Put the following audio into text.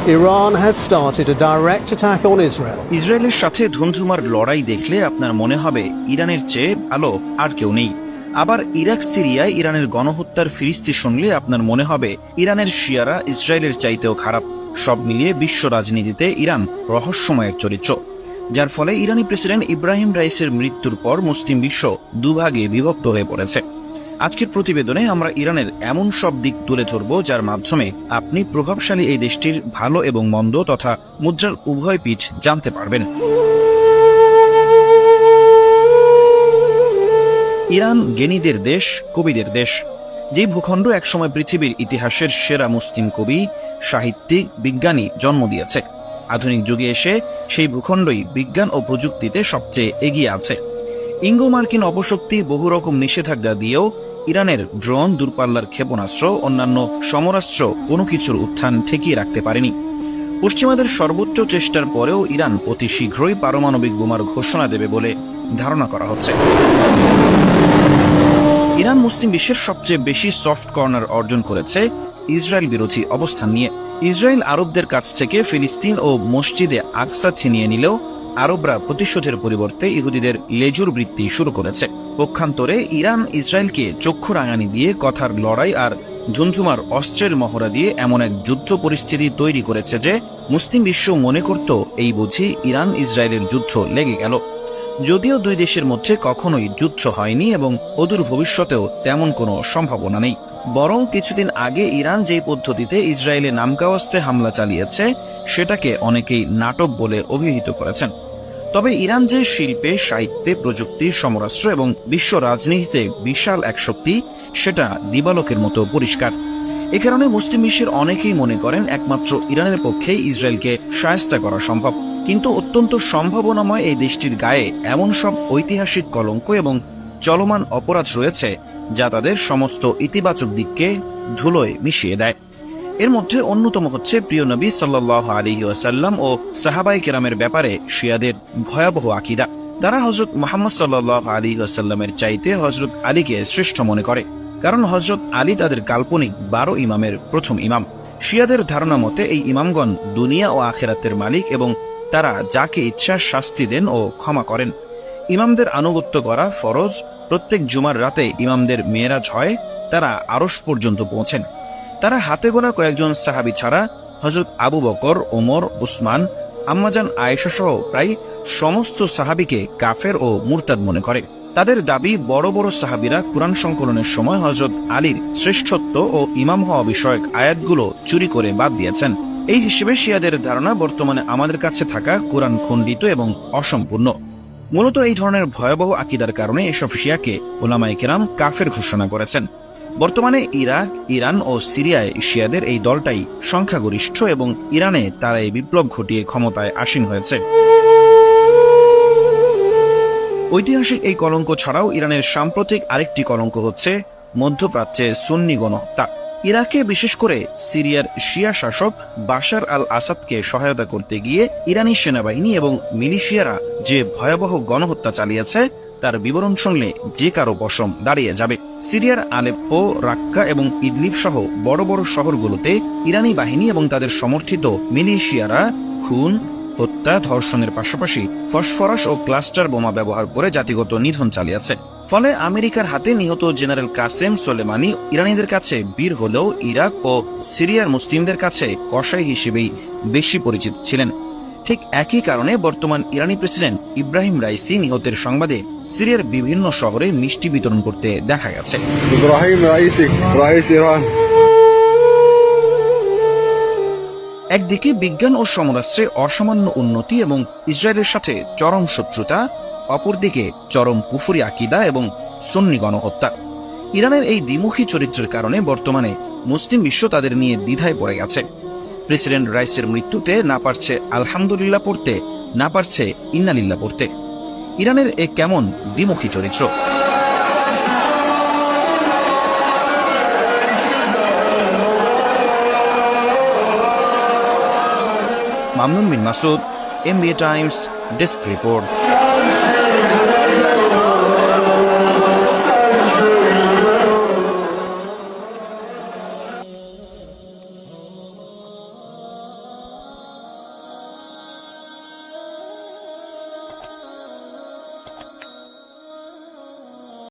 Iran has started a direct attack on Israel. ইসরায়েলের সাথে ধুমধুমার লড়াই দেখলে আপনার মনে হবে ইরানের চেয়ে ভালো আর কেউ নেই। আবার ইরাক সিরিয়ায় ইরানের গণহত্যার ফিরিস্তি শুনলে আপনার মনে হবে ইরানের শিয়ারা ইসরায়েলের চাইতেও খারাপ। সব মিলিয়ে বিশ্ব রাজনীতিতে ইরান রহস্যময় এক চরিত্র, যার ফলে ইরানি প্রেসিডেন্ট ইব্রাহিম রাইসের মৃত্যুর পর মুসলিম বিশ্ব দুভাগে বিভক্ত হয়ে পড়েছে। আজকের প্রতিবেদনে আমরা ইরানের এমন সব দিক তুলে ধরব যার মাধ্যমে আপনি প্রভাবশালী এই দেশটির ভালো এবং মন্দ তথা মুদ্রার উভয় পিঠ জানতে পারবেন। ইরান জ্ঞানীদের দেশ, কবিদের দেশ। যে ভূখণ্ড একসময় পৃথিবীর ইতিহাসের সেরা মুসলিম কবি, সাহিত্যিক, বিজ্ঞানী জন্ম দিয়েছে, আধুনিক যুগে এসে সেই ভূখণ্ডই বিজ্ঞান ও প্রযুক্তিতে সবচেয়ে এগিয়ে আছে। ইঙ্গো মার্কিন অপশক্তি, বহু রকম নিষেধাজ্ঞা দিয়েও ইরানের ড্রোন, দূরপাল্লার ক্ষেপণাস্ত্র, অন্যান্য সমরাস্ত্র কোনো কিছুর উত্থান ঠেকিয়ে রাখতে পারেনি। পশ্চিমাদের সর্বোচ্চ চেষ্টার পরেও ইরান অতি শীঘ্রই পারমাণবিক বোমার ঘোষণা দেবে বলে ধারণা করা হচ্ছে। ইরান মুসলিম বিশ্বের সবচেয়ে বেশি সফট কর্নার অর্জন করেছে ইসরায়েল বিরোধী অবস্থান নিয়ে। ইসরায়েল আরবদের কাছ থেকে ফিলিস্তিন ও মসজিদে আকসা ছিনিয়ে নিলেও আরবরা প্রতিশোধের পরিবর্তে ইহুদিদের লেজুর বৃত্তি শুরু করেছে। পক্ষান্তরে ইরান ইসরায়েলকে চক্ষু রাঙানি দিয়ে কথার লড়াই আর ধুমধুমার অস্ত্রের মহড়া দিয়ে এমন এক যুদ্ধ পরিস্থিতি তৈরি করেছে যে মুসলিম বিশ্ব মনে করত এই বুঝি ইরান ইসরায়েলের যুদ্ধ লেগে গেল। যদিও দুই দেশের মধ্যে কখনোই যুদ্ধ হয়নি এবং অদূর ভবিষ্যতেও তেমন কোনো সম্ভাবনা নেই। বরং কিছুদিন আগে ইরান যে পদ্ধতিতে ইসরায়েলে নামকাওয়াস্তে হামলা চালিয়েছে সেটাকে অনেকেই নাটক বলে অভিহিত করেছেন। তবে ইরান যে শিল্পে, সাহিত্যে, প্রযুক্তি, সমরাস্ত্র এবং বিশ্ব রাজনীতিতে বিশাল এক শক্তি, সেটা দিবালোকের মতো পরিষ্কার। এ কারণে মুসলিম বিশ্বের অনেকেই মনে করেন একমাত্র ইরানের পক্ষেই ইসরায়েলকে শায়েস্তা করা সম্ভব। কিন্তু অত্যন্ত সম্ভাবনাময় এই দেশটির গায়ে এমন সব ঐতিহাসিক কলঙ্ক এবং চলমান অপরাধ রয়েছে যা তাদের সমস্ত ইতিবাচক দিককে ধুলোয় মিশিয়ে দেয়। এর মধ্যে অন্যতম হচ্ছে প্রিয় নবী সাল্লাল্লাহু আলাইহি ওয়াসাল্লাম ও সাহাবায়ে কেরামের ব্যাপারে শিয়াদের ভয়াবহ আকীদা। তারা হযরত মুহাম্মদ সাল্লাল্লাহু আলাইহি ওয়াসাল্লামের চাইতে হযরত আলীকে শ্রেষ্ঠ মনে করে, কারণ হযরত আলী তাদের কাল্পনিক 12 ইমামের প্রথম ইমাম। শিয়াদের ধারণা মতে এই ইমামগণ দুনিয়া ও আখিরাতের মালিক এবং তারা যাকে ইচ্ছা শাস্তি দেন ও ক্ষমা করেন। ইমামদের আনুগত্য করা ফরজ। প্রত্যেক জুমার রাতে ইমামদের মেরাজ হয়, তারা আরশ পর্যন্ত পৌঁছেন। তারা হাতে গোনা কয়েকজন সাহাবী ছাড়া হযরত আবু বকর, ওমর, উসমান, আম্মাজান আয়েশা সহ প্রায় সমস্ত সাহাবীকে কাফের ও মুরতাদ মনে করে। তাদের দাবি বড় বড় সাহাবীরা কুরআন সংকলনের সময় হযরত আলীর শ্রেষ্ঠত্ব ও ইমাম হওয়া বিষয়ক আয়াতগুলো চুরি করে বাদ দিয়েছেন। এই হিসেবে শিয়াদের ধারণা বর্তমানে আমাদের কাছে থাকা কুরআন খণ্ডিত এবং অসম্পূর্ণ। মূলত এই ধরনের ভয়াবহ আকীদার কারণে এসব শিয়াকে উলামায়ে কেরাম কাফের ঘোষণা করেছেন। বর্তমানে ইরাক, ইরান ও সিরিয়ায় শিয়াদের এই দলটাই সংখ্যাগরিষ্ঠ এবং ইরানে তারা এই বিপ্লব ঘটিয়ে ক্ষমতায় আসীন হয়েছে। ঐতিহাসিক এই কলঙ্ক ছাড়াও ইরানের সাম্প্রতিক আরেকটি কলঙ্ক হচ্ছে মধ্যপ্রাচ্যে সুন্নি গণহত্যা। ইরাকে, বিশেষ করে সিরিয়ার শিয়া শাসক বাশার আল আসাদকে সহায়তা করতে গিয়ে ইরানি সেনাবাহিনী এবং মিলিশিয়ারা যে ভয়াবহ গণহত্যা চালিয়েছে তার বিবরণ শুনলে যে কারো পশম দাঁড়িয়ে যাবে। সিরিয়ার আলেপ্পো, রাক্কা এবং ইদলিব সহ বড় বড় শহরগুলোতে ইরানি বাহিনী এবং তাদের সমর্থিত মিলিশিয়ারা খুন, হত্যা, ধর্ষণের পাশাপাশি ফসফরাস ও ক্লাস্টার বোমা ব্যবহার করে জাতিগত নিধন চালিয়েছে। ফলে আমেরিকার হাতে নিহত জেনারেল কাসেম সোলেমানি ইরানিদের কাছে বীর হলেও ইরাক ও সিরিয়ার মুসলিমদের কাছে কসাই হিসেবেই বেশি পরিচিত ছিলেন। ঠিক একই কারণে বর্তমান ইরানি প্রেসিডেন্ট ইব্রাহিম রাইসি নিহতের সংবাদে সিরিয়ার বিভিন্ন শহরে মিষ্টি বিতরণ করতে দেখা গেছে। একদিকে বিজ্ঞান ও সমরাস্ত্রে অসামান্য উন্নতি এবং ইসরায়েলের সাথে চরম শত্রুতা, অপরদিকে চরম কুফরি আকীদা এবং সুন্নি গণহত্যা। ইরানের এই দ্বিমুখী চরিত্রের কারণে বর্তমানে মুসলিম বিশ্ব তাদের নিয়ে দ্বিধায় পড়ে গেছে। প্রেসিডেন্ট রাইসের মৃত্যুতে না পারছে আলহামদুলিল্লাহ পড়তে, না পারছে ইন্নালিল্লাহ পড়তে। ইরানের এ কেমন দ্বিমুখী চরিত্র! Mamnun bin Masud, MBA Times, desk report.